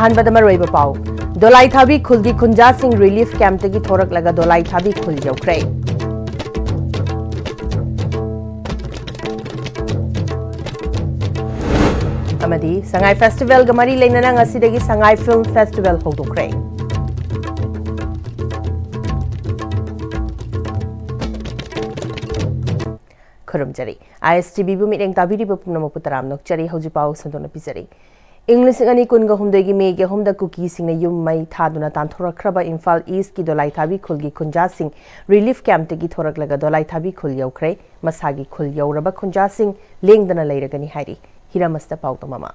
अहनबद मरोइब पाउ दोलाई थाबी खुलगी खुंजा सिंह रिलीफ कैंप तगी थोरक लगा दोलाई थाबी खुल यौख्रे अमदी संगाई फेस्टिवल गमरी लेनना ngasi संगाई फिल्म फेस्टिवल होदोख्रे खुरुमजरी ISTB बु मिरेंग ताबिरिबो पुनमपु तराम नोकचरी हौजिपाउ संदोन पिजरी इंग्लिश अनि कुनगा हुमदगी मेगे हुमदा कुकी सिंगना युम मई थादुना तांथोरखरबा इम्फाल ईस्ट की दोलाई थाबी खुलगी खुंजा सिंह रिलीफ कैंप तगी थोरकलगा दोलाई थाबी खुल यौख्रे मसागी खुल यौरबा खुंजा सिंह लेंगदना लेरगनी हाइरी हिरामस्ता पाउतो मामा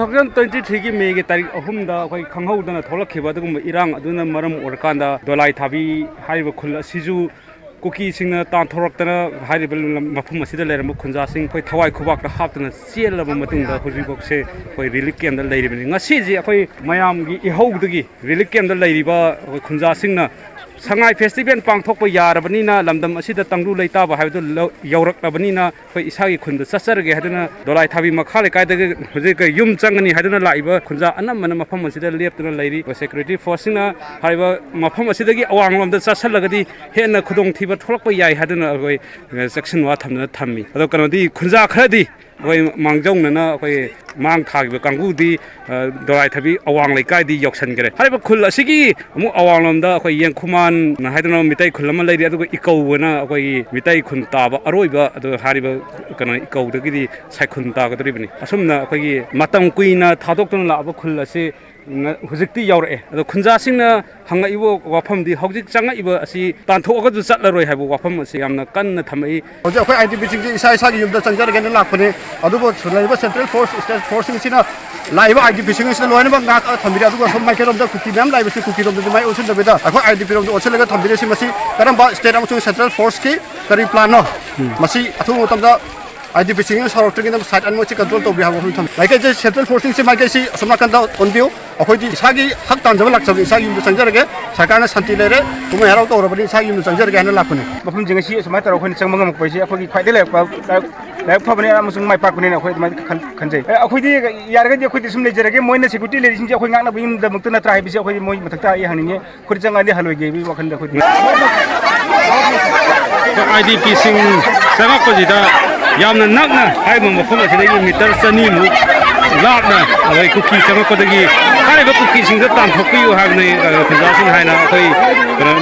2023 की मे की तारीख अहुमदा अखोई खंगहौदना थोलखिबा अदुगुम इरांग अदुना मरम ओरकांदा दोलाई थाबी हारिबा खुल असिजु कुकी सिंगना तांथोरक्तना हारिबा मफम असिदा लेरम खुंजा सिंग अखोई थवाई खुबाक हापतना चेलबा मतुंगदा हुजिबोकसे अखोई रिलीफ केंद्र लेरिबनि ngasi ji अखोई मयामगी इहौदगी रिलीफ केंद्र लेरिबा अखोई खुंजा सिंगना संगाई फेस्टिवल पांथोकप यारबनिना लमदम असिदा तंगरु लेताबा हाइबदु यौरक्लबनिना अखोई इसागी खुंद ससरगे हादना दोलाई थाबी मखा लेकायदगे हुजिक युम चंगनी हादना लाइबा खुंजा अनमन मफम असिदा लेप्तना लेरि सिक्युरिटी फोर्सना हाइबा मफम असिदगी अवांगलमदा ससलगदी हेन खुदोंग थिबा थोलकप याय हादना अखोई सेक्शन वा थमना थम्मी अदो कनोदी खुंजा खरदी अखोई मांगजौनना अखोई मांग थागिबा कांगुदी दोलाई थाबी अवांग लेकायदी यौसनगरे हाइबा खुल असिगी अमु अवांगलमदा अखोई येंखुमान हाइदना मिtai खुल अमा लेरि अदुगो इकौवना अखोई मिtai खुन ताबा अरोइबा अदो हारिबा कनो इकौदगिदी साइखुन तागदरिबनि असुमना अखोई मतम कुइना थादोक्तन लाबा खुल असि हुजिक्ति यावरे अदो खुंजा सिंगना हंगाइबो वाफमदी हौजिक चंगाइबो असि तांथोगजु चटलरोय हाइबो वाफम असि यामना कन्न थमै हौजि अखोई आईडीपी सिंग इसा इसा युमदा चंजरगेन लाखने अदुबो सुलाइबो सेंट्रल फोर्स स्टेट फोर्सिंग सिना लाइबो आईडीपी सिंग सिना लोइनबा गाक थमिरि अदुबो सम माइकेरोमदा कुकी मैम लाइबो सि कुकी रोमदा माइ ओसन दबेदा अखोई आईडीपी रोमदा ओसलगा थमिरि सि मसि करमबा स्टेट अमसु सेंट्रल फोर्स की करी प्लान नो मसि अथु मतमदा आईडीपी सिंग सरौटगिन साइड अनमोची कंट्रोल तोबि हाबो थम लाइक जे सेंट्रल फोर्सिंग से माइके सि असमना कंदा ओनबियो अखोइदि इसागी हक तांजब लाक्सब इसागी युमदा चंजरगे सरकारना शांति लेरे कुमै हराव तौरबनि इसागी युमदा चंजरगे हाना लाखने मफम जिंगसी असमाय तरौ खनि चंगमंगम पैसे अखोइदि खाइदे लाइक फबने अमसुंग माइ पाकने अखोइ माइ खनजै अखोइदि यारगदि अखोइदि सुम लेजरगे मोइना सिक्युरिटी लेरिसिं जे अखोइ गांना बिम दमक्तना ट्राइ बिसे अखोइ मोइ मथक्ता इ हांनिने खुरि चंगानि हलोइगे बि वखन अखोइ आईडीपी सिंग चंगपजिदा यामना नकना हाइबा मफम असिदगी मीटर 200 मु लापना अबै कुकी चंगपदगी हाइबा कुकी सिंग तांथोकियो हाबने खुंजा सिंग हाइना अखोइ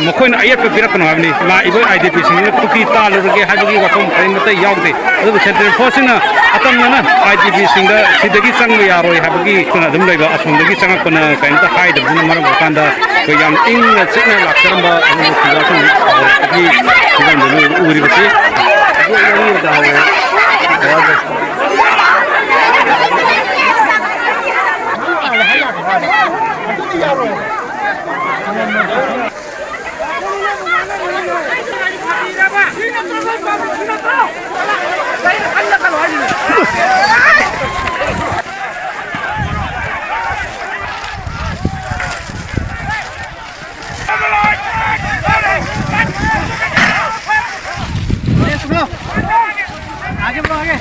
मखोइन आयप बिरकनो हाबनि लाइबो आईडीपी सिंग कुकी तालुरगे हाबगी वखम खैमते यावदे अदु सेंट्रल फोर्सना अतमना आईडीपी सिंग सिदगी चंग यारोय हाबगी kuna dum leiba asomdagi changakona kainta haidabna maram bakanda ko yam ingna chekna laksaramba amu खुंजा सिंग की सिगंदनु उरिबसे आगे बढ़ो आगे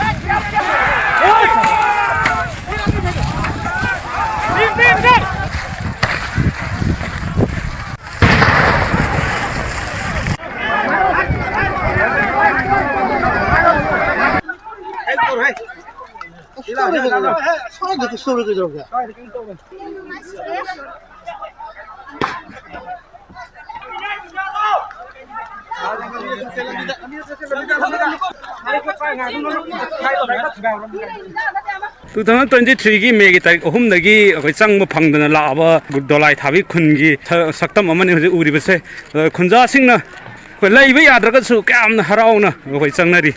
की मे की तारीख अहुमदगी अखोइ चंगब फंगदना लाबा Dolai थाबी खुनगी सक्तम अमनि हुजि उरिबसे खुंजा सिंगना अखोइ लैबा याद्रगसु क्यामना हराउना अखोइ चंगनरी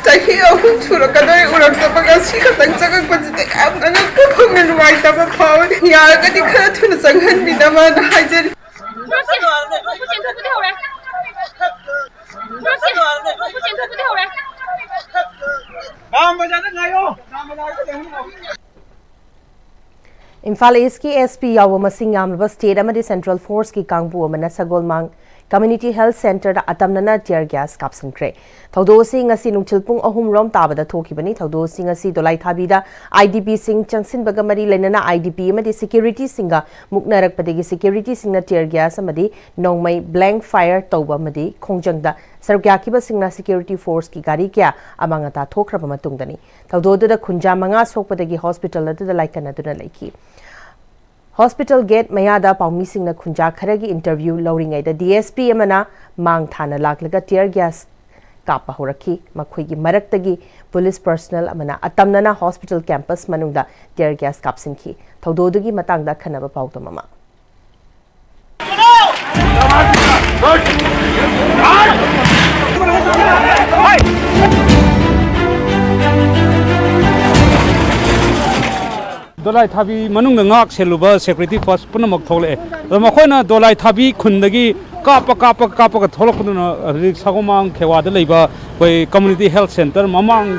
Tahi ahun surakadoi uraktapaga si khatang changakpasite kamna ngakpapanga nuwaitaba phawani yaragadi khara thuna changhanbinama haijari Imphal east की SP यावो मसिंग यामरबा state अमदी central force की कांगबु अमना सगोल मांग Community Health Center da atamnana tear gas kapsankre. Thaudo sing asi nungchil pung ahum rom tabada thokibani thaudo sing asi dolai thabi da IDP sing changsin bagamari lenana IDP amadi security singa muknarak padegi security singna tear gas amadi nongmai blank fire tauba amadi khongjangda sarukya kiba singna security force ki gari kya amangata thokraba matungdani thaudo da khunja manga sokpadegi hospital da laikana duna laiki Hospital gate mayada paumi singna khunja kharagi interview lauringai da DSP amana mang thana laklaga tear gas kapa horaki makhoi gi maraktagi police personnel amana atamnana hospital campus manungda tear gas kapsinki thaudodugi matangda khanaba pawto mama dolai thabi manung ngak seluba security force punamak thole makhoi dolai thabi khundagi kapa ka tholok puduna sagomang khewa da leiba koi community health center mamang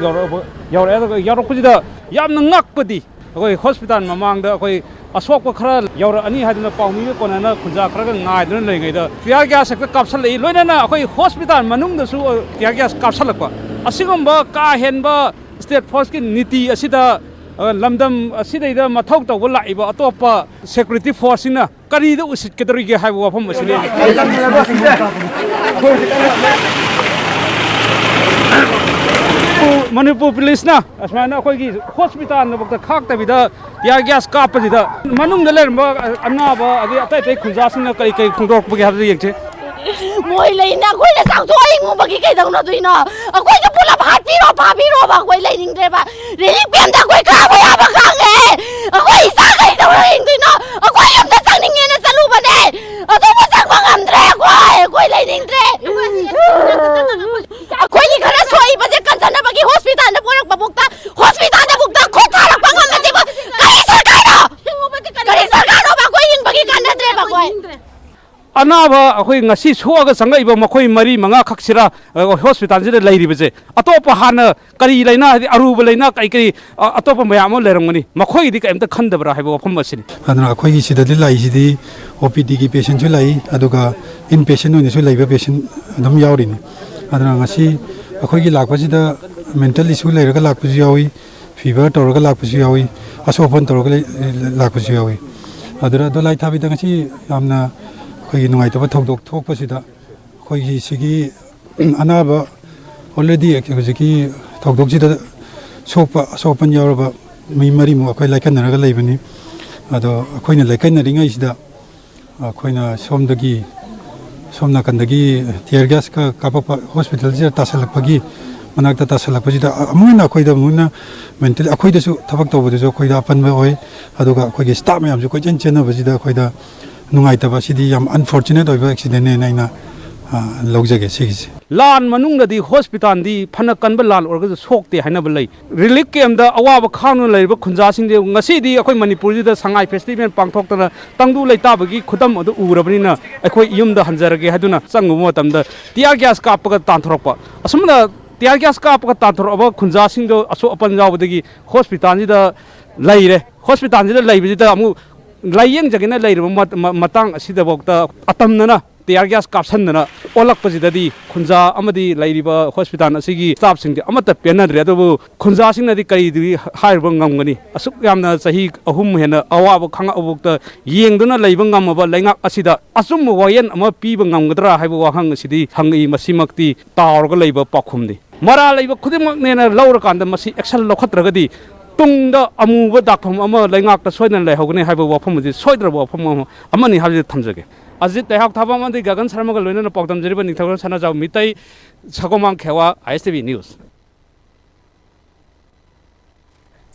yaur khujida yamna ngakpadi koi hospital mamang da koi asok khara yaur ani haduna paumi ko na khunja khara ngai dun leigai da tear gas ka kapsal lei loina na koi hospital manung da su tear gas kapsal ko asigomba ka henba state force ki niti asida lamdam asidai mathau tawba laiba atopa security force na kari da usit kedari ge haiba wafam asini Manipur police na asmana koi gi hospital na bakta khak ta bida ya gas ka pa da manung da lerba anaba adi atai tai khunja sing na kai khungdok bu ge har yek moi leina koi le sang thoi ngo bagi kai dang na duina koi ju pula bhat pi ro pa pi ro ba koi leining tre ba ri pem da koi ka ba ya ba ka nge koi sa kai da ring duina koi yam da sang ning ne salu ba ne ado ba sang ba ngam tre koi leining tre koi ni khara soi ba je kan sana bagi hospital na porak ba bukta hospital na bukta kho thara ba ngam na ba kai sarkar ro ba koi ing bagi kan na tre ba koi anaba akhoi ngasi soga sangai ba makhoi mari manga khaksira hospital je lairi bje atopa hana kari laina aruba laina kai kai atopa mayam lerangani makhoi di kaimta khandabra haibo pham asini adna akhoi gi sida lai sidi OPD gi patient ju lai aduga in patient oni su laiba patient adum yawrini adna ngasi akhoi gi lakpa sida mental issue lairaga lakpa ju yawi fever toroga lakpa ju yawi asopon toroga lakpa ju yawi adra do lai thabi da ngasi amna koi nungai to thok thok pasida koi hi sigi anaba already ki thok sida sopan yawba mi mari mu koi laikan na ga leibani ado koi na laikan na ringa isida koi na somna kandagi tear gas ka kapa hospital je tasalak pagi manakta tasalak pasida amuna koi da muna mental akoi da su thabak to bodo koi da pan ba oi ado ga koi ge staff mayam ju koi chen na basida koi da nungai ta basidi yam unfortunate oiba accident ne naina logjage sigisi lan manung di hospital di phana kanba lan orga sokte haina balai relief camp da awa khanu leiba khunja sing de ngasi di akoi manipur da sangai festival pangthok ta tangdu leita bagi khudam adu urabani na akoi yum da hanjarage haduna changu motam da tear gas ka pa tan thorokpa asumna tear gas ka pa tan thoroba khunja sing do aso apan jaw dagi hospital da leire hospital da leibi da amu layeng jagina leirba matang asida bokta atamnana tear gas kapsandana olak pasidadi khunja amadi leiriba hospital asigi staff sing amata penadre adu khunja sing nadi kai di hairba ngamgani asuk yamna sahi ahum hena awa khanga obokta yengduna leiba ngamaba leingak asida asum wayen ama piba ngamgadra haiba wahang asidi hangi masimakti tawrga leiba pakhumdi mara leiba khudimak nena laura kanda masi action lokhatragadi tungda amuba dakpham ama leingak ta soidan leihogni haiba wafam ji soidra wafam amani habi thamjage ajit tehak thabam andi gagan sharma ga loina pokdam jeriba nithagran sana jaw mitai sagomang khewa ISTV news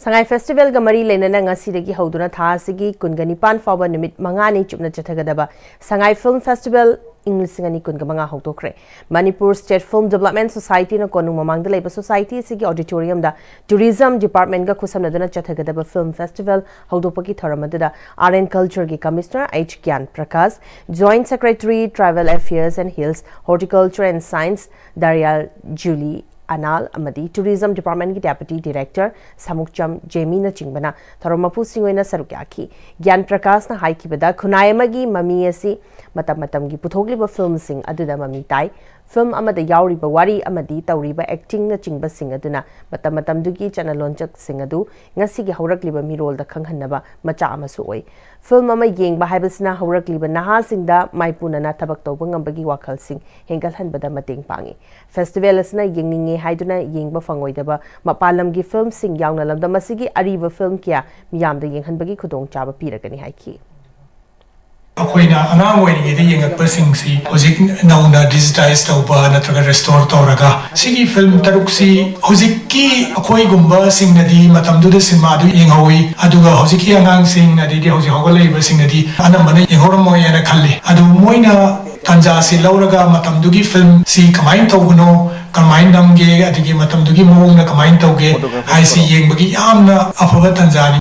Sangai Festival ga mari lenana ngasidagi hauduna tha asigi kungani pan fawa nimit mangani chupna chathagadaba Sangai Film Festival Inglisingani kunga manga hautokre Manipur State Film Development Society na konung mamang dalai society sigi auditorium da tourism department ga khusamnadana chathagadaba film festival haudopaki thoramadada art and culture gi commissioner H Gyan Prakash joint secretary travel affairs and hills horticulture and science Daryal Julie Anal amadi Tourism Department ki Deputy Director Samukcham Jamie na chingbana thorom mapu singoina saruk yaki Gyan Prakash na hai kibada khunai amagi mami asi matam gi puthokliba film sing aduda mami tai film amada yauriba wari amadi tauriba acting na chingba sing aduna matam dugi chana lonchak sing adu ngasi gi haurakliba mirol da khanghanaba macha amasu oi film ama yengba haibasina haurakliba naha singda maipuna na thabak tawba ngambagi wakhal sing hengal hanbada mateng pangi festival asna yengninge haiduna yengba fangoidaba mapalam gi film sing yauna lamda masigi ariba film kya miyamda yenghanbagi khudong chaba piragani haiki अखोइना अनाम ओइरिङेदे यंगकपसिंगसी होजिक नौना digitise तौबा नत्रगा restore तौरगा सिगी film तरुक्सी होजिककी अखोइगुम्बा सिंगनदी मतमदुदे सिनेमादु यंगहौई अदुगा होजिककी अंगांगसिंग नदीदे होजिक हौगलैबा सिंगनदी अनंबने यंगहौरमोयना खल्ले अदु Moina तंजासी लौरगा मतमदुगी film C कमाइन तौगनो कमाइन नमगे अदुगी मतमदुगी मोंगना कमाइन तौगे HiAce यंगबगी यामना अफबा तंजानी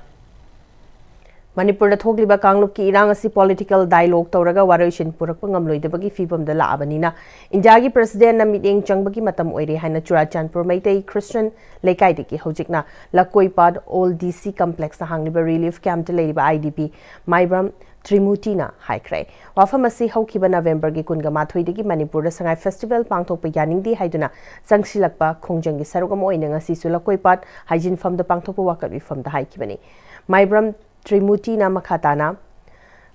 Manipur da thokliba kangluk ki irang asi political dialogue tawraga waroishin purakpa ngamloidabagi fibam da laabanina India gi president na meeting changbagi matam oire haina Churachandpur Maitai Christian lekai de ki hojikna Lakoipad Old DC complex na hangliba relief camp de leiba IDP Maibram Trimutina haikrai wafam asi haukiba November gi kunga mathoi de gi Manipur da sangai festival pangthokpa yaningdi haiduna sangsilakpa khongjang gi sarugam oina ngasi su Lakoipad hygiene fam da pangthokpa wakat wi fam da haikibani Maibram Trimutina makhatana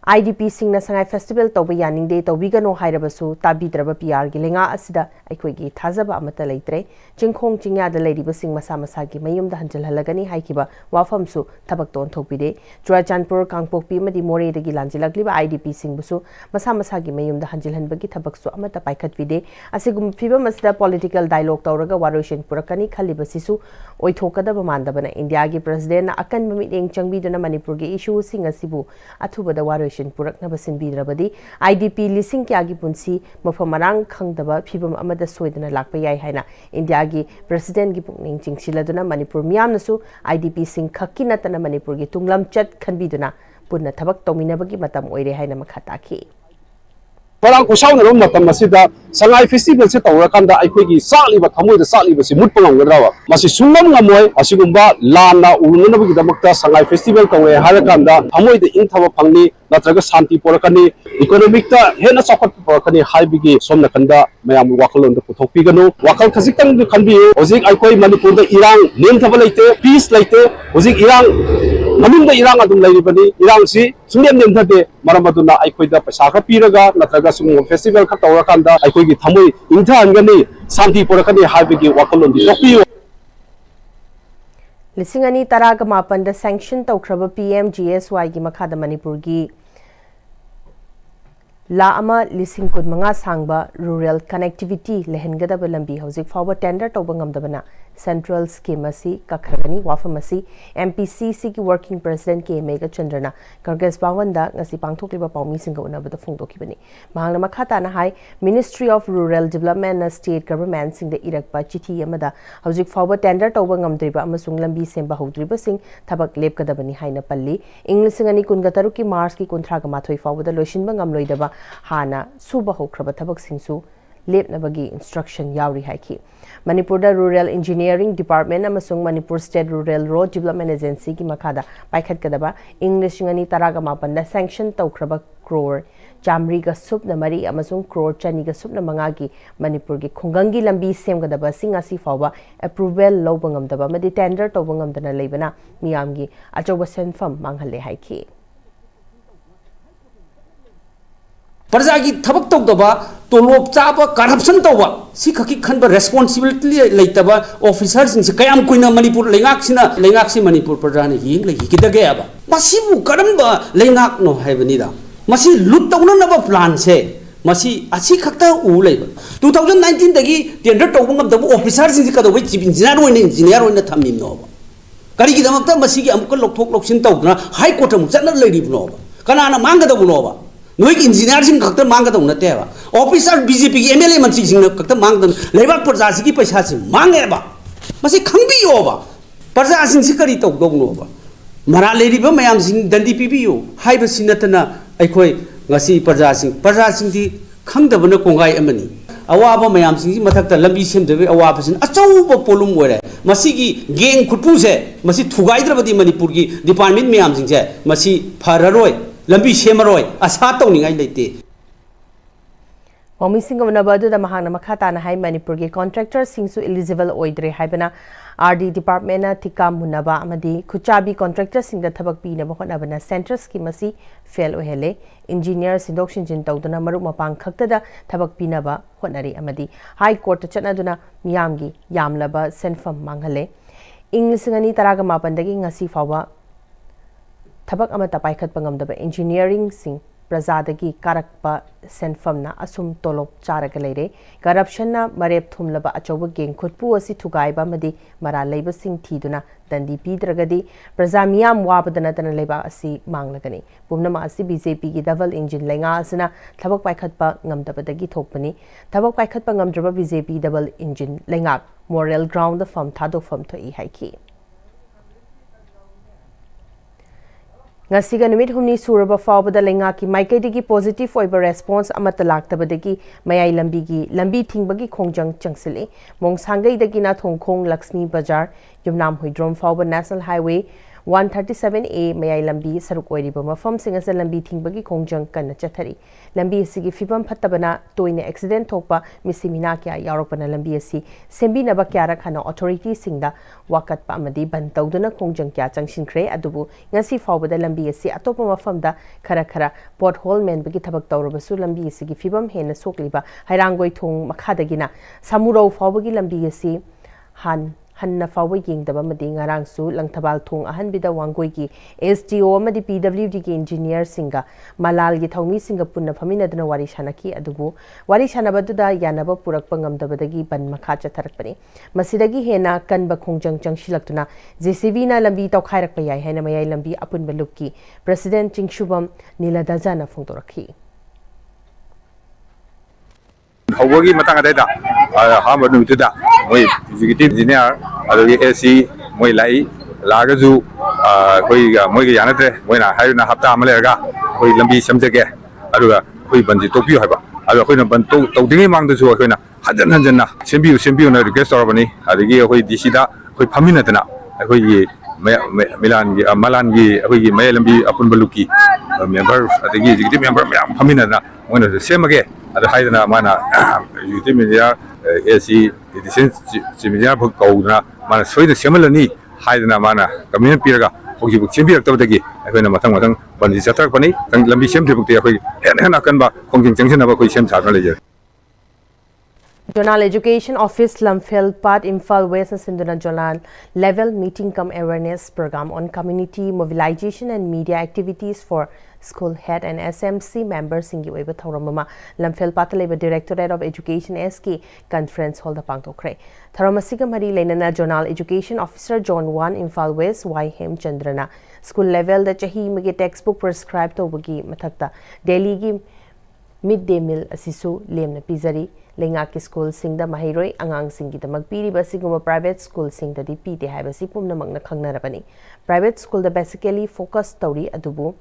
IDP singna sangai festival toba yaning de tobigano hairabasu tabidraba PR gi lenga asida aikoigi thazaba amata leitre chingkhong chingya da leiriba sing masa masa gi mayum da hanjal halagani haikiba wafam su thabak ton thokpide Churachandpur Kangpokpi madi more de gi lanjilakliba IDP sing busu masa masa gi mayum da hanjal hanbagi thabak su amata paikhatwide asigum phiba masda political dialogue tawraga waroshin purakani khaliba sisu oithokadaba mandabana India gi president na akan mami eng changbiduna Manipur gi issue sing asibu athubada warosh Puraknaba Sinbidrabadi IDP lising kyagi punsi mafamarang khangdaba phibam amada soidana lakpa yai haina India gi president gi pungning chingsiladuna Manipur miyamnasu IDP sing khakki natana Manipur gi tunglam chat khanbiduna punna thabak tawminabagi matam oire haina makhataki Parang kusaw na rum matam masida sangai festival se tawrakanda aikoigi sakliba thamoida sakliba si mutpangam gadrawa masi sungam ngamoy asigumba lana ulunganabagi damakta sangai festival tawe harakanda thamoida ingthaba phangni natraga shanti porakani economic ta hena chakhat porakani haibigi somna kanda mayam wakalon da puthokpiganu wakal khajikang du khanbi hojik aikoi Manipur da irang nemthaba leite peace leite hojik irang manung da irang adum leiribani irang si sungem nemthade maramaduna aikoi da paisa kha piraga natraga sung festival kha tawrakanda aikoi gi thamoi ingtha angani shanti porakani haibigi wakalon di tokpiyo Lisingani taraga mapanda sanction tawkraba PMGSY gi makhada Manipur gi La ama lising kun manga sangba rural connectivity lehengadaba lambi hojik fawa tender tawba ngamdabana central scheme asi kakhragani wafamasi MPCC ki working president ke Mega Chandrana Kargas Bawanda ngasi pangthokliba pawmi singa unabada phongdokibani mahangna makhata na hai Ministry of Rural Development na state government singda irakpa chithi amada hojik fawa tender tawba ngamdriba amasung lambi semba hodriba sing thabak lepkadabani haina palli inglisingani kunga taruki March ki kontraga mathoi fawada loishinba ngamloidaba Hana suba hokraba thabak singsu lepnabagi instruction yauri haiki Manipur da Rural Engineering Department amasung Manipur State Rural Road Development Agency ki makhada paikhat kadaba English ngani taraga mapanda sanction tawkraba crore Jamri ga supna mari amasung crore chani ga supna mangagi Manipur gi khungangi lambi semgadaba singasi fawa approval lobangam daba madi tender tawbangam dana leibana miyamgi achoba senfam manghalle haiki प्रजा की थबक तौदबा तोलोब चाबा corruption तौबा सी खकी खनबा responsibility लेतबा officer Singh से कयाम कुइना मणिपुर लेंगाक से मणिपुर प्रजा ने हिंग ले हिकिदगे आबा मसीबु करमबा लेंगाक नो हाइबनिदा मसी लुट तौननबा प्लान से मसी असी खक्ता उ लेबा 2019 दगी टेंडर तौबा ngam ऑफिसर सिंह कदबै चीफ इंजीनियर होइना थम्मी नोबा करिगी दमकता मसी की अमुक लोकथोक लोकसिन तौदना हाई कोर्ट अमुक चनर लेरिबनोबा कनाना मांगदबनोबा नोई इंजीनियर सिंह खक्ता मांगदब नतेबा ऑफिसर बीजेपी की एमएलए मंत्री सिंह खक्ता मांगदन लेबाक प्रजा की पैसा से मांगेबा मसी खंगबियोबा प्रजा सिंह से करी तौदोगनोबा मरा लेरिबा मयाम सिंह दंडी पीबियो हाइबसि नतना अखोय ngasi प्रजा सिंह दी खंगदबना कोंगाई अमनी अवाब मैम सिंह मथक लंबी सेमदबे अवाब सिन अचौब पोलुम ओरे मसीगी गेंग खुटपुसे मसी थुगाइद्रबदी मणिपुर की डिपार्टमेंट मैम सिंह मसी फररोय लंबी सेमरोय आशा तौनिंगाई लेते Momising of Nabadu, the Mahana Makata, High Manipur contractors sing so eligible oidre Hibana, RD Department, Tikam Munaba Amadi, Kuchabi contractors sing the Tabak Pina Bohanabana Center Skimasi, Fel Ohele, engineers induction in Taudana Marumapang Kaktada, Tabak Pinaba, Honari Amadi, High Court Chanaduna, Miyamgi, Yamlaba, sent from Mangale, English Singani Taragama Pandagi, Nasi Fawa, Tabak Amata Paikat Pangam, engineering sing. Prazadagi karakpa senfamna asum tolop charagalere corruption na marep thumlaba achoba geng khutpu asi thugaiba madi mara leiba sing thiduna dandi pidragadi prazamiyam wabadana tana leba asi manglagani pumnama asi BJP gi double engine lenga asina thabak paikhatpa ngamdabadagi thokpani thabak paikhatpa ngamdraba BJP double engine lenga moral ground the fam thado fam thoi haiki Ngasiga numit humni suraba fawbada lenga ki maikaidigi positive oiba response amata laktabadagi mayai lambi thingbagi khongjang changsile mongsanggai dagi na thongkhong Lakshmi Bazar yumnam huidrom fawba National Highway 137A mayai lambi saruk oiriba mafam singasa lambi thingbagi khongjang kanna chathari lambi asigi fibam phattabana toine accident thokpa misimina kya yaropana lambi asi sembinaba kyara khana authority singda wakatpa amadi ban tawduna khongjang kya changsinkhre adubu ngasi fawbada lambi asi atopa mafamda khara pothole men bagi thabak tawrabasu lambi asigi fibam hena sokliba hairangoi thong makhadagina samurau fawbagi lambi asi Hanna Fawa Yingdaba Mading Arangsu, Langtabal Tung Ahanbida Wangoi, SDO Madi PWD engineer Singa, Malal Gitomi Singapuna Pamina Dana Warishanaki Adubu, Warishanabatuda Yanaba Purak Pangam Dabadagi Ban Makacha Tarakpani, Masidagi Hena Kanba Kongjang Jangshilaktuna, Zesivina Lambi Tokairakpaya, Hena Maya Lambi Apun Baluki, President Chingshubam Nila Dazana Fungtoraki. Hawagi matang ada dah, hamba nu itu dah, moi executive engineer, ada AC, moi lai, laga ju, moi ke yana te, moi na hari na hafta amal lega, moi lambi samje ke, ada moi banji topi hai ba, ada moi na bantu tautingi mang tu suah moi na, hajan na, sembiu na request orang ni, ada ke moi di sida, moi pamina tu na, moi malan ki, moi maya lambi apun baluki, member, ada ke executive member, pamina na, moi na same ke. Ada hai na mana uti media AC edition media kau na mana soi de semal ni hai na mana kami piraga hoki buk chimbi rakta badagi ai na matang bandi satrak pani tang lambi sem thibuk te khoi hen akan ba khongjing changsen ba khoi sem chharna lejer Zonal Education Office Lamphel Part Imphal West and Sindhuna Zonal Level Meeting Cum Awareness Program on Community Mobilization and Media Activities for School Head and SMC members Singi Weba Tharamama Lamphel Pataleba Directorate of Education SK Conference Hall the Pangtokre Tharamasiga Mari Lenana Zonal Education Officer John 1 Imphal West YM Chandrana School Level the Chahi Mage Textbook Prescribed Tobagi Mathakta Delhi gi Midday Meal Asisu Lemna Pizari Lengaki School Singda Mahiroi Angang Singi the Magpiri Basiguma Private School Singda di Pite Habasipum Namagna Kangnarabani Private School the basically focused Tori Adubu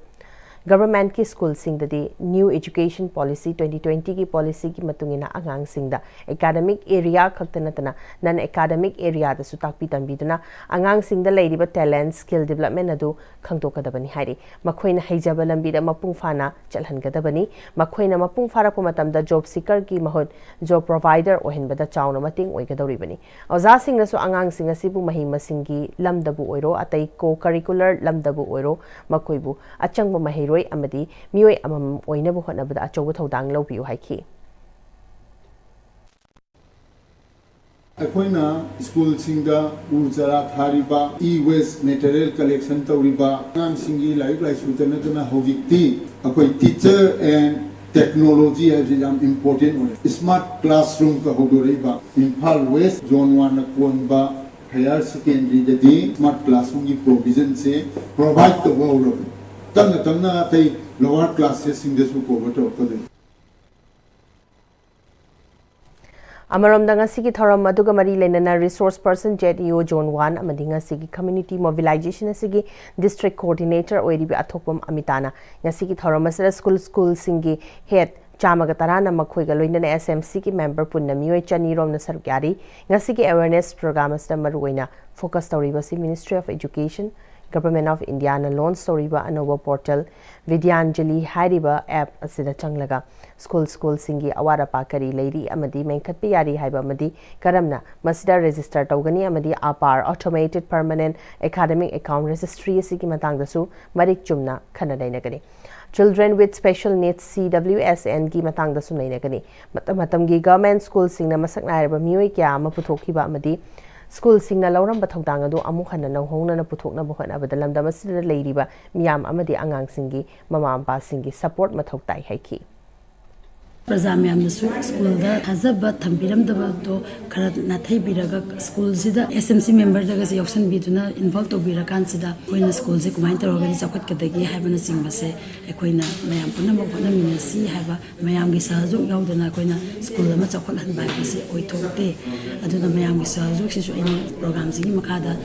Government ki school singda di New Education Policy 2020 ki policy ki matungina angang singda academic area khaktanatana non academic area da sutakpi tambiduna angang singda leiriba talent skill development adu khangtokadabani hairi makhoina haijaba lambi da mapung fana chalhangadabani makhoina mapung farakpa matamda job seeker ki mahut job provider ohenbada chauna mating oigadoribani auza singna su angang singa sibu mahima singi lamdabu oiro atai co curricular lamdabu oiro makoibu achangba mahiro amadi mioi amam oinabu hotnabada achobu thodang lobiu haiki Akoina school singda ujara thariba e-waste material collection tawriba ngam singi life sutana tana hojikti akoi teacher and technology as jam important one smart classroom ka hodoriba Imphal West zone 1 konba higher secondary jadi smart classroom ki provision se provide to go Tana tay lower classes in this book over Amaramda ngasigi thoram maduga mari lenana resource person JDO Zone 1 amadi ngasigi community mobilization asigi district coordinator oiribi athokpam amitana ngasigi thoram asara school singi head चामग तराना मखोइगा लोइनना SMC की member पुन्ना मियोय चनी रोमना सरुक यारी ngasi की अवेयरनेस प्रोग्राम असदा मरुइना फोकस तौरिबसी Ministry of Education Government of India ना लॉन्च तौरिबा अनोवा पोर्टल विद्यांजलि हाइरिबा ऐप असिदा चंगलगा स्कूल सिंगी अवारा पाकरी लेरी अमदी मेंखतपि यारी हाइबा अमदी करमना मसिदा रजिस्टर तौगनी अमदी APAAR automated permanent academic account registry असिगी मतंगदसु मरिक चुमना खनदैनगनी Children with Special Needs CWSN की मतंगद सुनैनगनी मतम की गवर्नमेंट स्कूल सिंगना मसक नायरबा मियोय क्या अमा पुथोखिबा अमदी स्कूल सिंगना लौरम बथौदांग अदो अमुक हन्ना नौहोंगना पुथोकना बहनबदा लमदम असिदा लेरिबा मियाम अमदी आंगांग सिंगी ममा मपा सिंगी सपोर्ट मथौ ताई हाइखी प्रजा मैम स्कूल थाजब थम्बीरमदबदो खरा नाथैबीरगा स्कूल सिदा SMC मेंबर जगह से यौसन बीदुना इन्वॉल्व तौबीरकानसिदा कोइना स्कूल से कुमाइन तौरगनि चौखटकदगी हाइबना सिंगबसे एकोइना मयाम पुनमक होनमिनसी हाइबा मयाम गी सहयोग याउदना कोइना स्कूल अमा चौखटहनबा हाइबसे ओइथोकते अदुना मयाम गी सहयोग सिसु आइना प्रोग्राम सिगी मखादा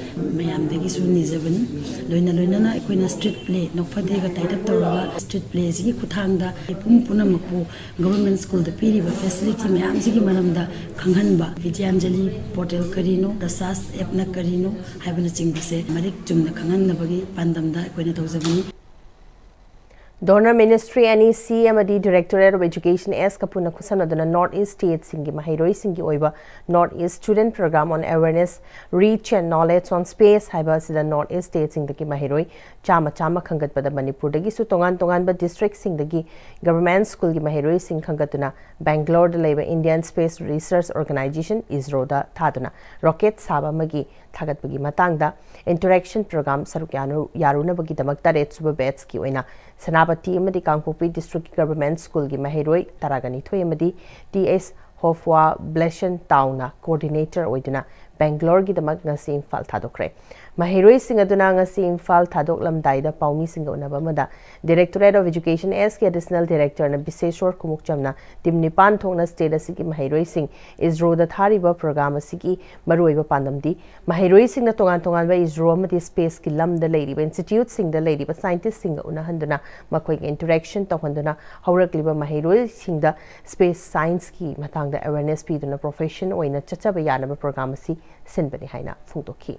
मयाम दगी सु निजबनी लोइना एकोइना स्ट्रीट प्ले नोफदेगा टाइटअप तौरगा स्ट्रीट प्ले सिगी खुथांगदा पुनमकपु गवर्नमेंट स्कूल द पीरिबा फैसिलिटी मैम सिगी मरमदा खंगहनबा विद्यांजलि पोर्टल करिनो रसास एपना करिनो हाइबना चिंगबसे मरिक चुमना खंगहनबगी पांदमदा कोइना तौजबनी Donor Ministry NEC amadi Directorate of Education S kapuna khusanaduna North East State singi mahairoi singi oiba North East Student Program on Awareness Reach and Knowledge on Space haiba sida North East State singdagi mahairoi chama khangatpada Manipur dagi su tongan ba district singdagi government school gi mahairoi sing khangatuna Bangalore da leba Indian Space Research Organization ISRO da thaduna rocket saba magi thagatbagi matangda interaction program saruk yaruna bagi damak taret suba batch ki oina Sanapati amadi Kangpopi District Government School gi mahiroi taragani thoi amadi TS Hofwa Blession Tauna Coordinator oiduna Bangalore gi damak ngasi Imphal thadokre mahiroi singaduna ngasi Imphal thadoklamdai da paumi singa unaba mada Directorate of Education S ki Additional Director na Biseshwar Kumukchamna tim nipan thongna state asigi mahiroi sing ISRO da thariba program asigi maruiba pandamdi mahiroi sing na tongan ba ISRO amadi space ki lamda leiriba institute sing da leiriba scientist singa unahanduna makhoi interaction tawhanduna haurakliba mahiroi sing da space science ki matang da awareness piduna profession oina chachaba yanaba program asi sinbani haina phungtokhi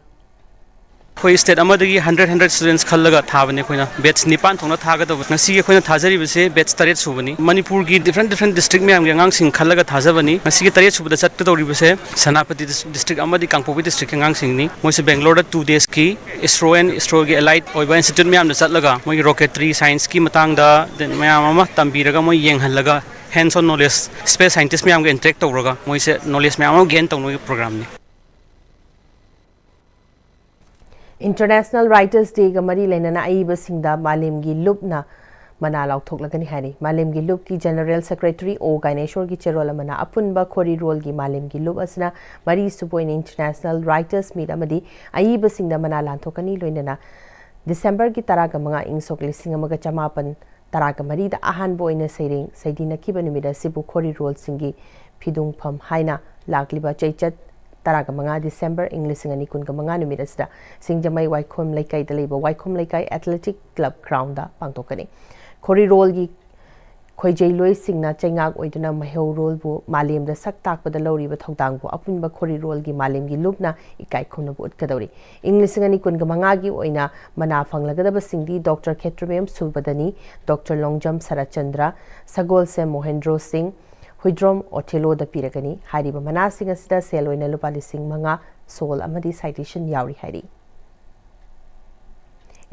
कोई state अमदगी 100 students खल्लगा थाबने Koyna batch निपान थोंना थागदब नसी के Koyna थाजरिबसे batch Taret सुबनी Manipur की different district में आंगे आंगांग सिंग खल्लगा थाजबनी नसी के तरेत सुबदा चट तौरिबसे सनापति डिस्ट्रिक्ट अमदी कांगपोपी डिस्ट्रिक्ट आंगांग सिंगनी मोइसे बेंगलोर 2 डेज की इसरो के एलाइट ओइबा इंस्टीट्यूट में आमना चटलगा मोइ रॉकेटरी साइंस की मतंगदा मयाम अमा तंबीरगा मोइ येंगहलगा hands on knowledge space scientist में आमगे इंटरेक्ट तौरगा मोइसे नॉलेज में आम गेन तौनो प्रोग्राम ने International Writers Day ga mari lainana aiba singda malim gi lupna mana lauthok hari malim gi lup ki General Secretary O Gaineshwar gi cherola mana apunba khori role gi malim gi lup asna mari supoin International Writers Meet amadi aiba singda mana lanthokani loinana December gi taraga manga ingsok lising amaga chamapan taraga mari da ahan boina sairing saidina kiba numida sibu khori role singi phidung pham haina lakliba chaichat taraga manga December English ngani kun ga manga numida sida singjamai waikhom laikai da leba waikhom laikai athletic club ground da pangtokani khori role gi khoijai loi singna chaingak oiduna maheu role bu malem da sak tak pada lori ba thongdang bu apun ba khori role gi malem gi lupna ikai khona bu utkadori English ngani kun ga manga gi oina mana phanglaga da singdi Dr. Khetrabem Sulbadani Dr. Longjam Sarachandra Sagol Se Mohendro Singh Huidrom Otelo da piragani hariba manasing asida seloina lupa lising manga sol amadi citation yauri hari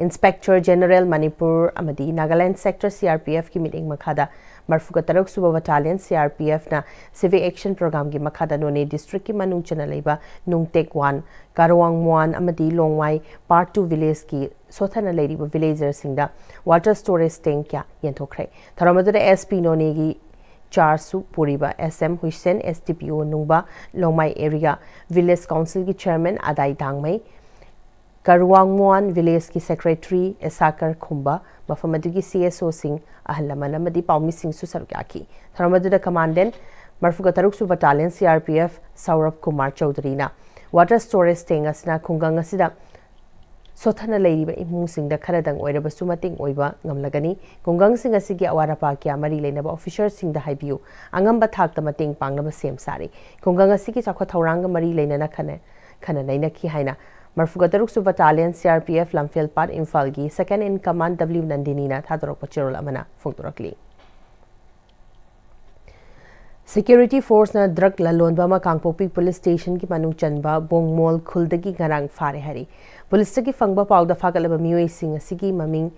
Inspector General Manipur amadi Nagaland Sector CRPF ki meeting makhada marfuga tarok suba battalion CRPF na civic action program gi makhada none district ki manung chana leiba nungtek 1 Karawang Muan amadi Longwai part 2 village ki sothana leiba villager singda water storage tank kya yenthokre tharamadu SP none gi Charsu Puriba SM Hussein STPO Nungba Longmai area village council ki chairman Adai Dangmai Karuangmuan village ki secretary Esakar Khumba mafamadu ki CSO Singh Ahlaman amadi Paumi Singh Susargyaki tharamadu da commandant marfuga taruksu battalion CRPF Saurabh Kumar Chaudhary na water storage tank asna khungang asida sothana leiriba imusingda kharadang oirabsu mating oiba ngamlagani kungang sing asigi awarapa kya mari leinaba official singda haibiu angamba thakta mating pangnaba sem sari kungang asigi chakwa thoranga mari leinana khana naina ki haina Marfuga Taruk Su Battalion CRPF Lamphel Pat Imphal gi Second in Command W Nandini na thadorok pachirol amana phungturakli Security Force na drug lalonba ma Kangpopi Police Station ki manung chanba Bongmol Khuldagi ngarang fare hari Police ki fangba pawda fagalaba mioi sing asigi maming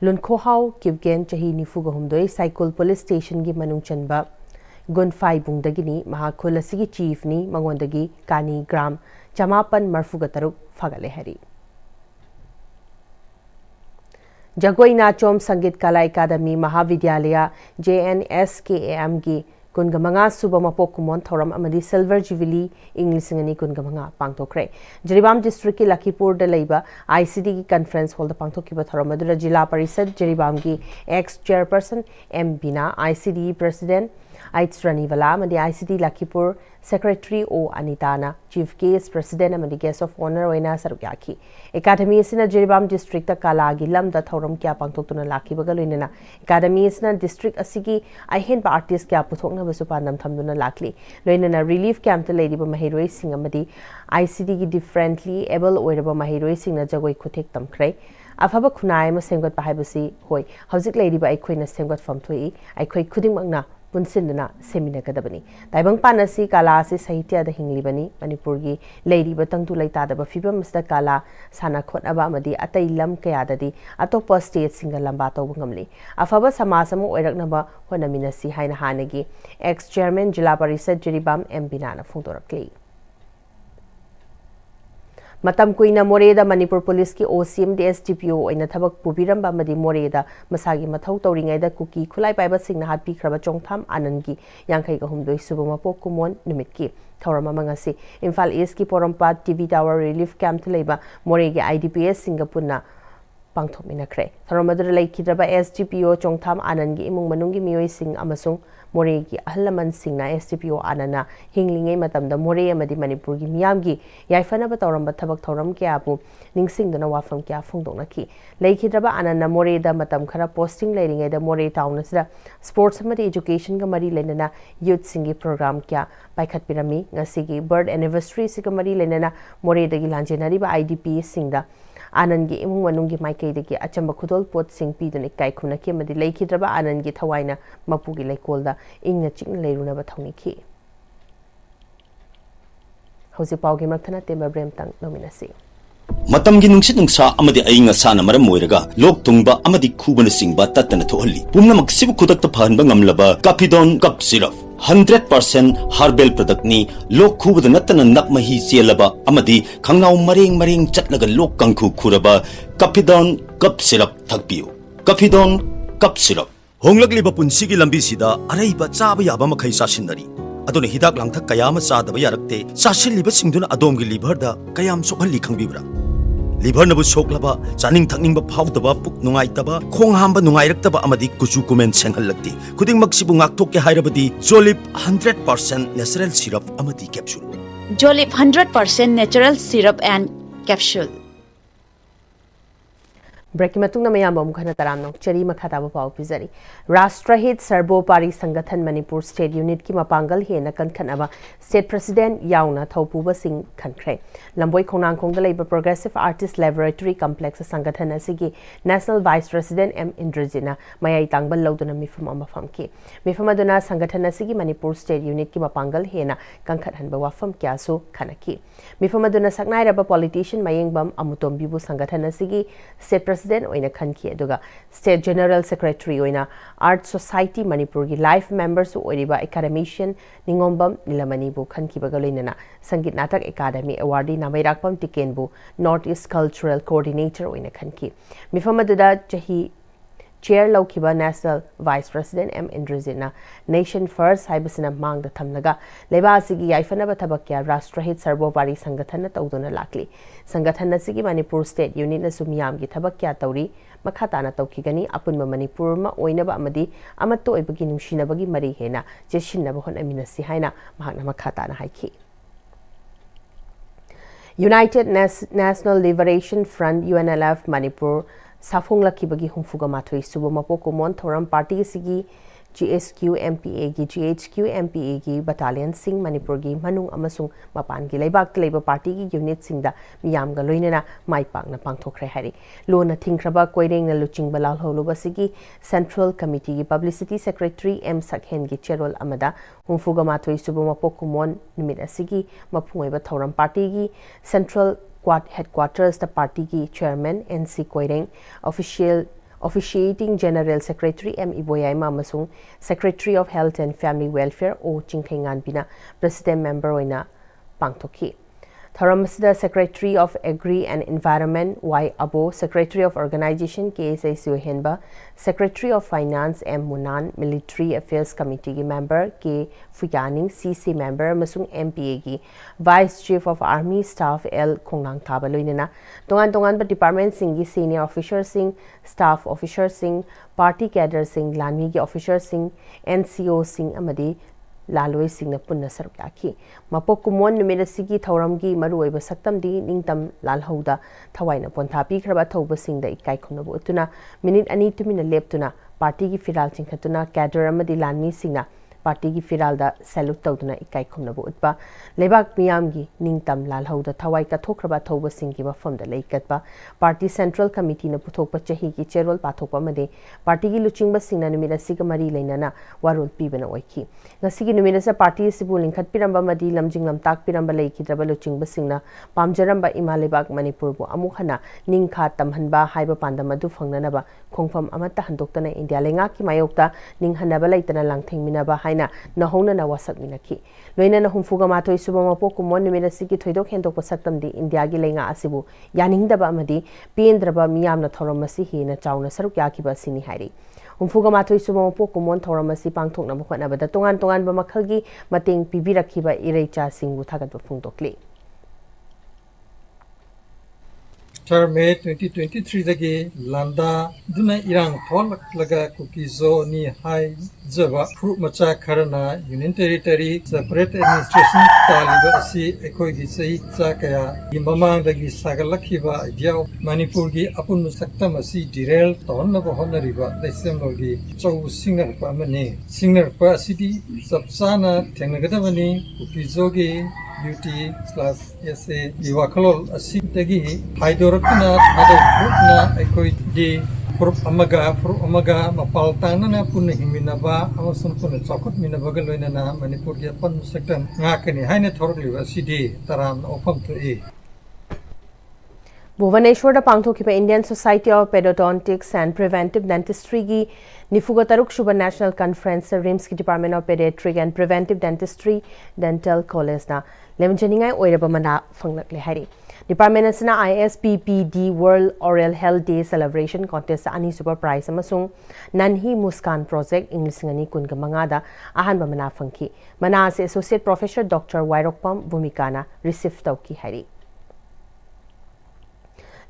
Lunkhohau Kivgen chahi nifuga humdoi Cycle Police Station ki manung chanba Gunfai bungdagini Mahakhul asigi chief ni mangondagi Kani Gram Chamapan Marfuga Taruk fagale hari Jagoi Nachom Sangit Kala Academy Mahavidyalaya JNSKAM gi kungamanga suba mapok kumon thoram amadi Silver Jubilee English ngani kungamanga pangtokre Jiribam District ki Lakipur da leiba ICD ki conference hall da pangtokiba thoram adura Jila Parishad Jiribam ki ex chairperson M Bina ICD president Aits Ranivala amadi ICD Lakipur Secretary O Anitana Chief Case President amadi Guest of Honor oina sarukyaki Academy sina Jiribam District ta kala gi lam da thoram kya pangtoktuna lakibaga loinena Academy sina district asigi ahen ba artist kya puthokna basu pandam thamduna lakli loinena relief camp ta leidiba mahiroi sing amadi ICD gi differently able oiraba mahiroi sing na jagoi khuthek tamkhre afaba khunai ma semgot pa haibasi hoi hauzik leidiba aikhoina semgot famthoi aikhoi khudimangna punsinna seminagadabani taibang panasi kala se sahitya da hinglibani manipur gi leiri batangtu laita da fibam masta kala sana khotaba amadi atai lam kaya dadi atopa state singa lamba to ngamli afaba samasamo oiraknaba honaminasi haina hanagi ex chairman jila parishad Jiribam M Binana phungtorakli Matam kuina Moreda Manipur Police ki OCM DSTPO oina thabak pubiramba amadi Moreda masagi mathau tawringai da kuki khulai paiba singna hatpi khraba chongtham anangi yangkai ga humdoi subama pok kumon numit ki thorama mangasi Imphal East ki Porampat TV Tower Relief Camp thleba Moregi IDPS Singapurna pangthokminakre thoromadura laikhidraba STPO chongtham anangi imung manungi mioi sing amasung Moregi ahlaman singna STPO anana hinglingai matamda More amadi Manipur gi miyamgi yaifana ba tawramba thabak thoram kya apu ningsingdana wafam kya phungdonaki laikhidraba anana More da matam khara posting leiringai da More town asida sports amadi education ga mari lenana youth singi program kya paikhat pirami ngasigi bird anniversary sigamari lenana More dagi lanjenari ba IDP singda Anangi imung manungi maikai degi achamba khudol pot sing pidun ikai khuna ki amadi laikhidraba Anangi thawaina mapugi laikolda ingna ching leiruna ba thongni ki hausi paugi makthana temba brem tang nominasi Matamgi nungsit nungsa amadi ainga sana maram moiraga lok tungba amadi khubana singba tatana thohalli pumnamak sibu khudakta phanba ngamlaba Capidon cup syrup 100% herbal product ni lok khubada natana nakmahi chelaba amadi khangnau mareng chatlaga lok kangkhu khuraba Capidon cup syrup thakpiu Capidon cup syrup honglakliba punsigi lambi sida araiba chaba yaba makhai sasinari adone hidak langthak kayama sadaba yarakte sasilliba singduna adomgi liver da kayam sokhalli khangbibra liver nabu soklaba chaning thakning ba phawdaba puk nungai taba khong hamba nungai raktaba amadi kuchu kumen senghallakti khuding maksibu ngakthok ke hairabadi Jolip 100% natural syrup amadi capsule Jolip 100% natural syrup and capsule Break matung na mayam bom khana taram nok cheri makhata ba pau pizari Rashtrahit Sarbopari Sangathan Manipur State Unit ki mapangal he na kan khanaba State President yauna thopuba sing khankhre lamboi khonang khong da leiba Progressive Artist Laboratory Complex Sangathan asigi National Vice President M Indrajina mayai tangbal loduna mifum amafam ki mifum aduna Sangathan asigi Manipur State Unit ki mapangal he na kankhat hanba wafam kya so khanaki mifum aduna saknai raba politician mayengbam amutom bibu Sangathan asigi State President oina khanki aduga State General Secretary oina Art Society Manipur gi life members oiriba academician Ningombam Nilamani bu khanki bagaloinana Sangit Natak Academy awardee Namairakpam Tiken bu North East Cultural Coordinator oina khanki mifamadada chahi chair laukiba National Vice President M Indrajina Nation First haibasina mangda thamlaga leba asigi yaifanaba thabakya Rashtrahit Sarbopari Sangathan tawduna lakli Sangathan asigi Manipur State Unit na sumiyam gi thabakya tawri makhatana tawkigani apunma Manipur ma oinaba amadi amatto oibagi nungsinabagi mari hena jeshinnaba honaminasi haina mahakna makhatana haiki United National Liberation Front UNLF Manipur Safunglakhibagi humfuga mathoi suba mapokumon thoram party sigi GSQ MPA gi GHQ MPA gi battalion sing Manipur gi manung amasung mapan gi leibak leiba party gi unit singda miyam ga loinena mai pakna pangthokre hari lona thingkraba koireng na luching balal holuba sigi Central Committee gi Publicity Secretary M Sakhen gi cherol amada humfuga mathoi suba mapokumon nimit asigi maphungaiba thoram party gi Central Headquarters the party ki chairman NC Koireng officiating General Secretary M Iboyaima amasung Secretary of Health and Family Welfare O Chingthengan bina President member oina pangthoki Tharamsida Secretary of Agri and Environment Y Abo, Secretary of Organization KSA Henba, Secretary of Finance M Munan, Military Affairs Committee member K Fuyaning, CC member Masung MPA gi, Vice Chief of Army Staff L Kongnang Tabaloinena, Tongan ba Department Singi Senior Officer Sing, Staff Officer Sing, Party Cadre Sing, Lanmi gi Officer Sing, NCO Sing Amadi, Laloi Singna Punna Sarukaki. Mapokumon Numerasigi Tauramgi Marueva Saktamdi, Ningtam Lalhoda, Tawaina Pontapi, Krabatoba Sing the Ikai Kunabutuna, Minute Ani to Mina Leptuna, Party Firal Chinkatuna, Kadaramadi Lanmi Singna, Party Firalda, Salutoduna Ikai Kunabutba, Lebak Miamgi, Ningtam Lalhoda, Tawaika Tokrabatoba Singiba from the Lake Katba, Party Central Committee na Putopa Chahiki, Cherol Patopa Made, Party Luchingba Singna Numida Sigamari Lenana, Warul Pibana Oiki. Nasigi Numinasa Party Sibuling Kat Piramba Madi Lamjing Lam Tak Piramba Lake Trabaluching Basingna, Pamjaramba Imalebak Manipur, Amuhana, Ningka Tamhanba, Haiba Pandamadu Fanganaba, Kongfam Amata Handoktana India Lengaki Mayokta, Ninghanaba Laitana Langting Minaba Haina, Nahona Nawasak Minaki. Loina Humfuga Mato Subama Pokumon Numinasiki Toidok Hendo Posaktam di India Gilenga Asibu, Yaningdaba Madi, Piendraba Miamna Toromasi Hina Chauna Sarukiakiba Sini Hari. Humfuga Mato Subama Pokumon Toramasi Pangtok Namakwana, the Tongan Bamakagi, Mating Pibirakiba Irecha Sing Wutagat Fundokli. May 2023 dagi landa duna irang tholak laga kukizo ni hai java fruit macha kharana union territory separate administration taliba asi ekoi gi sei cha kaya imamang dagi sagalakhiba idea Manipur gi apun saktam asi direl ton na bahona riba desem gi chau singer pa mane singer pa city sabsana thengnagada kukizo gi beauty/SA Iwakalol Asitagi Hydorokna Adokna Ekoi di Frup Amaga Mapaltana Puna Himinaba Amasun Puna Chokut Minabagaloina Manipur Yapan Sector Nakani Haine Torli Asidi Taran Opam to E. Bhubaneswar Pangthokiba Indian Society of Periodontics and Preventive Dentistry gi Nifuga Taruk Shuba National Conference Rimski Department of Pediatric and Preventive Dentistry Dental College na Lemjaningai Oirabamana Funglakle Hari. Department Asana ISPPD World Oral Health Day Celebration Contest Ani Super Prize Amasung Nanhi Muskan Project Inglisingani Kunga Mangada Ahan Bamana Funki. Manas Associate Professor Dr. Wairokpam Bhumikana received Tauki Hari.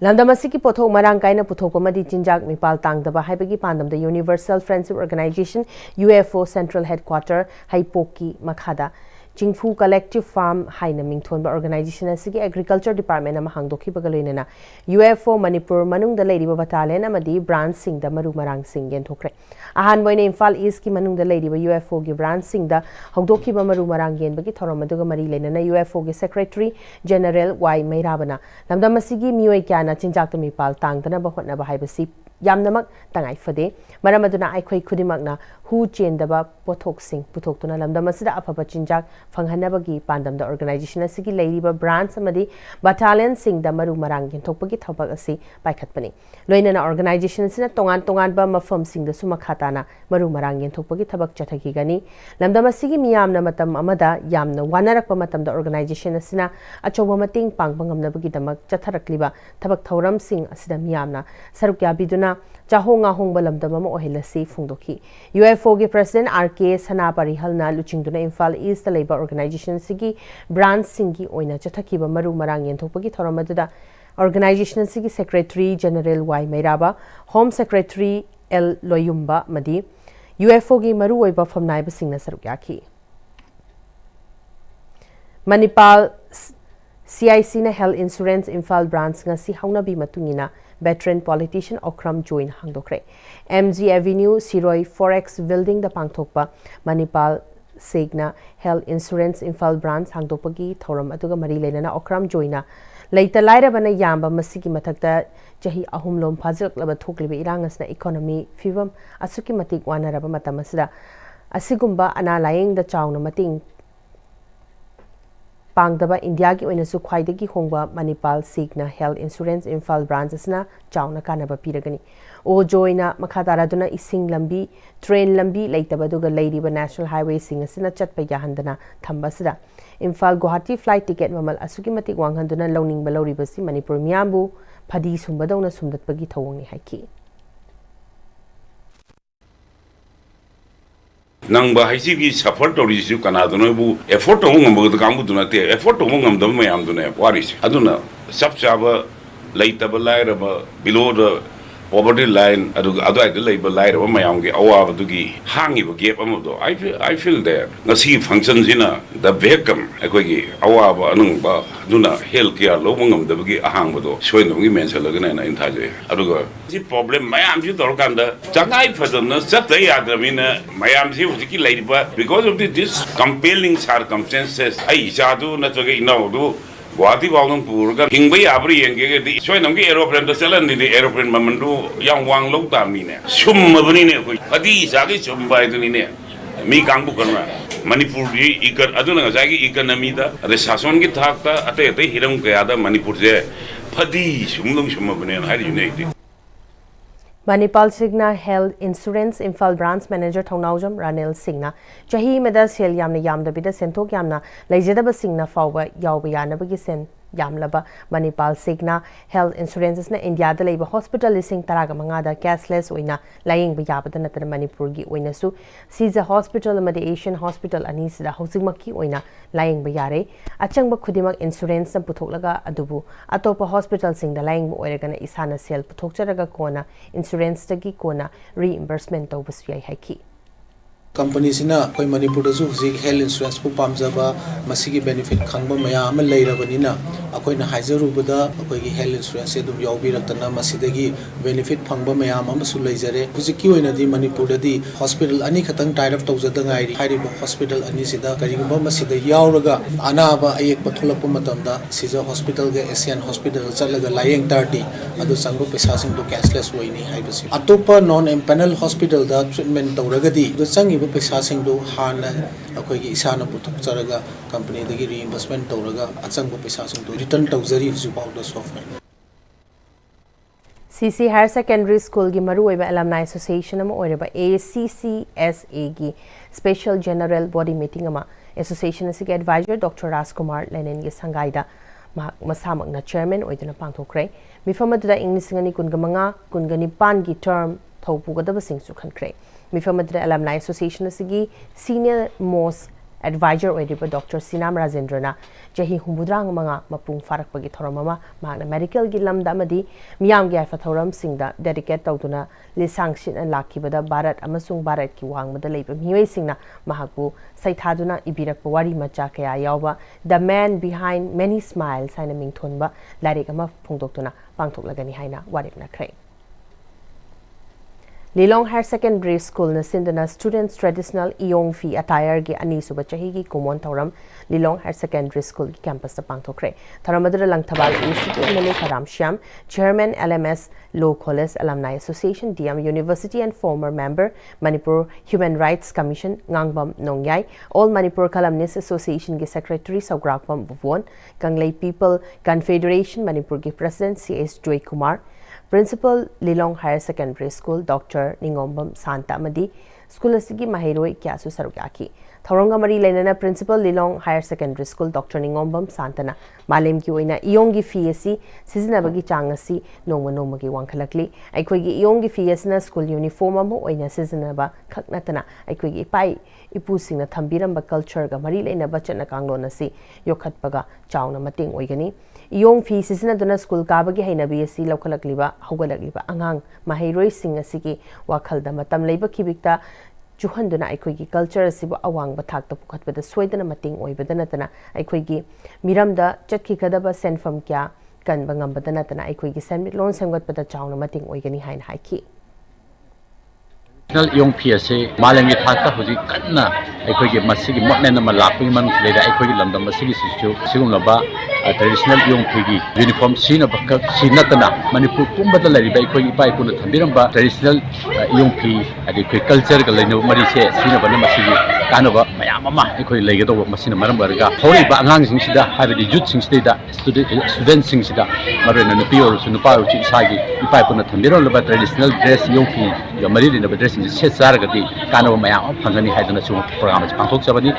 Lamdamasiki Pothok Marangkaina Puthokpamadi Chinjak Mipal Tangdaba Haibagi Pandam the Universal Friendship Organization UFO Central Headquarter Haipoki Makhada Chingfu Collective Farm Haina Mingthonba Organization Asigi Agriculture Department ama hangdokhi bagaloinena UFO Manipur Manung the Lady Battalion amadi Brand Singh the Maru Marang Singh Genthokre Ahan Boyne Imphal East ki Manung the Lady UFO gi Brand Singh the hangdokhi ba Maru Marang Gen bagi thoram aduga mari lenana UFO gi Secretary General Y Mairabana lamdam asigi mioi kyana chinjak to mipal tangdana ba hotna ba haibasi yamnamak tangai fade maramaduna aikhoi khudimakna hu chendaba pothok sing puthokuna lamdam asida afaba chinjak fanghanabagi pandam the organization asigi leiba brands amadi battalion sing da maru marang genthokpagi thobak asi paikhatpani loinana organization sina tongan ba mafam sing da sumakhatana maru marang genthokpagi thabak chathagi gani lamdam asigi miyamna matam amada yamna wanarakpa matam da organization asina achoba mating pangbangamnabagi damak chatharakliba thabak thoram sing asida miyamna sarukya biduna Chahonga Hong Balamdama Ohilasi Fundoki. UFO gi President RK Sanapari Halna Luchingduna Imphal East Labor Organization Sigi Brand Singi Oina Chatakiba Maru Marang Yentopagi Thoramada Organization Sigi Secretary General Y Mairaba, Home Secretary L Loyumba Madi, UFO gi Maru Oiba from Naiba Singna Sarukyaki. Manipal CIC na Health Insurance Imphal branch ngasi haunabi matungina veteran politician Okram join hangdokre. MG Avenue Siroi Forex building da pangthokpa Manipal Segna Health Insurance Imphal branch hangdokpagi thoram atuga mari lenana Okram joina Later laira bana yamba masiki mathakta jahi ahum lom phajak laba thokliba irangasna economy fivum asuki matik wanaraba matamasida asigumba ana layeng da chawna mating pangdaba India ki oina su khwaidagi hongba Manipal Signa Health Insurance Imphal branch asna chawna kanaba piragani o joina makhatara duna ising lambi train lambi leitaba duga leiriba national highway sing asna chatpa yahandana thambasida Imphal Guwahati flight ticket mamal asuki matik wanghanduna lawning balawri basi Manipur miyambu phadi sumbadawna sumdatpagi thawangni haiki nang ba haisi gi suffer to ri su kana do bu effort to ngam ba ka mu duna te effort to ngam da mayam duna waris aduna sab chaba leitaba laira ba below the poverty line adu ai de labor laira ba mayam gi awa ba du gi hangi ba gap am do I feel that ngasi function sina the vacuum akoi gi awa ba anung ba duna health care lo ngam da gi ahang ba do soin no gi mention la gana na in tha je adu ga si problem mayam ji dor kan da jangai phadon sat ya da min mayam si uji ki laiba because of this compelling circumstances ai jadu na to gi no do Guwahati Bawang Purga Hingbai Abri and Gay, so I'm going aeroplane to sell and the aeroplane Mamandu, young Wang Loktamine, Sumabine, Adi Sagi Sumbai to Nine, Mi Kangukana, Manipuri, Aduna Zagi Economida, the Sason Gitaka, Ate, Hiram Kayada, Manipur, Padi, Sumum Sumabine, and highly united. Manipal Signa Health Insurance Imphal Branch Manager Thongnaujam Ranil Singna Chahi Meda Sel Yamna Yamda Bida Sentok Yamna Lejadaba Singna Fawa Yawbayana Bagisen Yamlaba Manipal Signa Health Insurance na India da Labor Hospital Lising Taraga Mangada cashless oina Laying Bayabada Natana Manipurgi Oinasu Caesar Hospital Amadi Asian Hospital Anisida Housingmaki Oina Laying Bayare Achangba Kudimak Insurance and Putolaga Adubu Atopa Hospital Sing the Laying Oregana Isana Sel Putokcharaga Kona Insurance Tagi Kona reimbursement Obusvi Haki. Companies in a Manipur health insurance pu pamjaba masigi benefit khangba mayam leirabanina akoina haijarubada akoigi health insurance edum yawbiratana masidagi benefit phangba mayam amasu leijare hujiki oina di Manipur di hospital ani khatang tied up tawjada ngai hariba hospital ani sida karigumba masida yawraga anaba ayek patholakpa matamda sija hospital ga Asian hospital chalaga layeng tardi adu sangbo pesa sing to cashless hoini haibasi atopa non empanel hospital da treatment tawragadi du changi पैसा दो हाना अखोई इसाना पुथक चरगा company दगी reimbursement तौरगा अचंग पैसा दो रिटर्न तौजरी हुजुबाउ द software CC Higher Secondary School gi maruoiba alumni association ama oireba ACCSA gi special general body meeting ama association asigi advisor Dr. Rajkumar Lenin gi sangaida masamak na chairman oiduna pangthokre mifamada inglisingani kungamanga kungani pan gi term thaupugadaba singsu khankre Mifamada Alumni Association asigi senior most advisor oiriba Dr. Sinam Rajendrana jahi humbudrang manga mapung farakpagi thoramama magna medical gi lamda amadi miyam gi afa thoram singda dedicate tawduna lisangsin an lakibada Bharat amasung Bharat ki wangmada leiba mioi singna mahakbu saithaduna ibirakpa wari macha kaya yawba the man behind many smiles haina mingthonba larik ama phungdoktuna pangthoklagani haina waripna krai Lilong Higher Secondary School na sindana students traditional iyong fee attire gi ani suba chahi gi kumon tauram Lilong Higher Secondary School gi campus ta pangthokre tharamadra langthabal institute mele karam shyam chairman LMS Law College Alumni Association DM University and former member Manipur Human Rights Commission Ngangbam Nongyai All Manipur Columnists Association gi secretary Saugrakpam Bhuvan Kanglei People Confederation Manipur gi president CS Joy Kumar Principal Lilong Higher Secondary School Dr. Ningombam Santa Madi School asigi mahiroi kyasu sarugyaki Thoranga mari lenana Principal Lilong Higher Secondary School Dr. Ningombam Santana malem ki oina iyongi fee asi sizinabagi changasi nongma gi wangkhalakli aikoigi iyongi fee asna school uniform amo oina sizinaba khaknatana aikoigi pai ipu singna thambiramba culture ga mari lenaba chana kanglon asi yokhatpaga chauna mating oigani Iyong fee sisina duna school kabagi hainabi asi laukalakliba haugalakliba angang mahairoi sing asigi wakhalda matam leiba kibikta चुहंदुना अखोइगी culture असिबु अवांगबा थाकता पुखतबदा सोइदना मतिंग ओइबदा नतना अखोइगी मिरमदा चटखिगदबा सेनफम क्या कनबा ngambada natana अखोइगी सेनमिटलोन सेमगतपदा चाउना मतिंग ओइगनी हाइन हाइकी नेशनल योंग फी असे मालंगी थाकता हुजी कन्ना अखोइगी मसिगी मोटमेन मा लापि मन लेदा अखोइगी लमदम मसिगी सिसु सिगुमलबा ट्रेडिशनल योंग फीगी यूनिफॉर्म सीना बक सीनतना मणिपुर पुंबदा लरिबा अखोइगी पाइ पुन थंबिरंबा ट्रेडिशनल योंग फी अदि अखोइ कल्चर ग लैनो मरिसे सीना बन मसिगी कानबा मयाम अमा अखोइ लैगदो मसिना मरम बरगा होरिबा आंगांग सिंगसिदा हाबदि यूथ सिंगसिदा स्टूडेंट सिंगसिदा मरना नुपि ओरसु नुपा ओरसु इसागी इपाइ पुन थंबिरंबा ट्रेडिशनल ड्रेस योंग फी ग मरि लिनबा ड्रेस से चारगदी कानबा मयाम फंगनी हाइदना सु programme पांथोक जबनी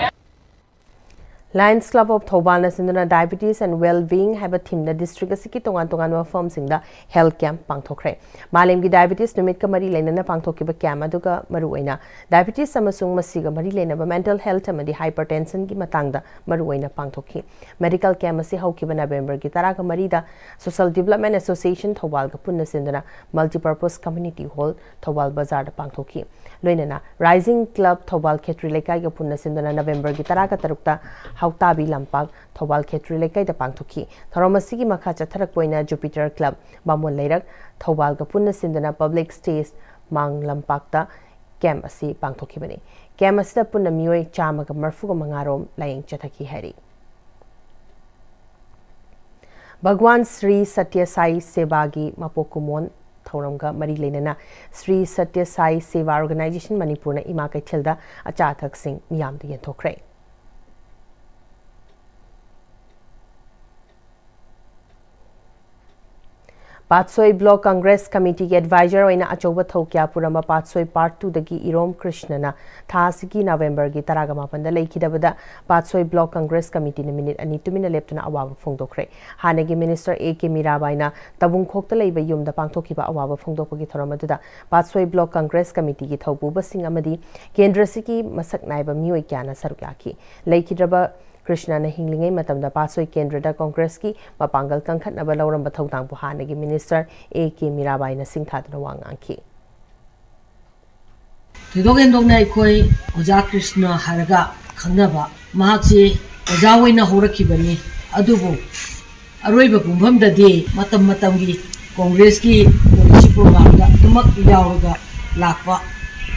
Lions Club of Thobal Sinduna Diabetes and Well-being have a team the district asiki tongan tongan firm singda health camp pangthokre. Malemgi diabetes numit ka mari lena pangthokiba camp aduga maruoina diabetes samasung masiga mari lena mental health amadi hypertension gi matangda maruoina pangthokhi. Medical camp asi haukiba November gi taraga marida Social Development Association Thobal ga punna sinduna multipurpose community hall Thobal Bazar da pangthokhi. Loinana Rising Club Thobal Khetri Lekai ga punna sinduna November gi taraga tarukta Hautabi Lampak Thobal Khetri Lekai da pangthoki. Tharomasigi makha chatharak poina Jupiter Club Bamon Leirak Thobal ga punna sinduna public stage Mang Lampak da camp asi pangthoki bani. Camp asi da punna mioi chama ga marfu ga mangarom laying chathaki hari. Bhagwan Sri Satya Sai Sebagi Mapokumon Thoramga Mari Lenana Sri Satya Sai Seva Organization Manipur na ima kai thilda achathak sing miyam de yenthokre. Patsoi Block Congress Committee ki advisor oina achoba thokya purama Patsoi Part 2 dagi Irom Krishnana thasiki November gi taraga mapanda leikidabada Patsoi Block Congress Committee na minute ani tumina leptuna awaba phongdokre hanagi Minister AK Mirabaina tabung khokta leiba yumda pangthokiba awaba phongdokpagi thoramadada Patsoi Block Congress Committee ki thaupuba sing amadi Kendra siki masak naiba mioi kyana sarukyaki leikidraba Krishna na hinglingai matamda Patsoi Kendra da Congress ki mapangal kangkhat na balawram bathautang puhanagi Minister AK Mirabai na singthadna wangangki. Tidogin dogna ikoi Oja Krishna haraga khangnaba mahakse oja oina horakibani adubu aroiba pumbam dadi matam matamgi Congress ki policy program da tumak yawraga lakpa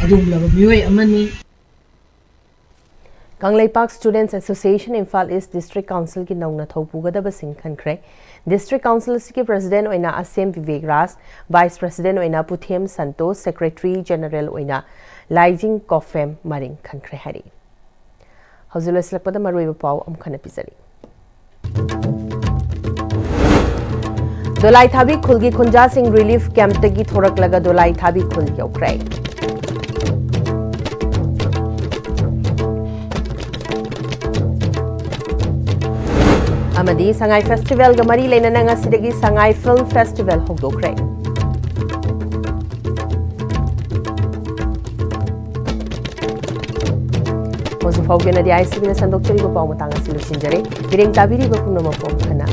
adumlaba mioi amani. Kanglei Park Students Association Imphal East District Council ki nauna thopugadaba sing khankre. District Council ki President oina Asem Vivek Ras, Vice President oina Puthem Santos, Secretary General oina Laijing Kofem Maring khankre hari. Hauzulo selakpada maruiba pau amkhana pisari. Dolai Thabi Khulgi Khunja Singh Relief Camp tagi thorak laga Dolai Thabi khul yaukrai. Amadi Sangai Festival ga mari leinana ngasidagi Sangai Film Festival hogdokre. Mozu faugena di ICB na sandok chari ko pau matanga silushin jare. Bireng tabiri ba punna mapom khana.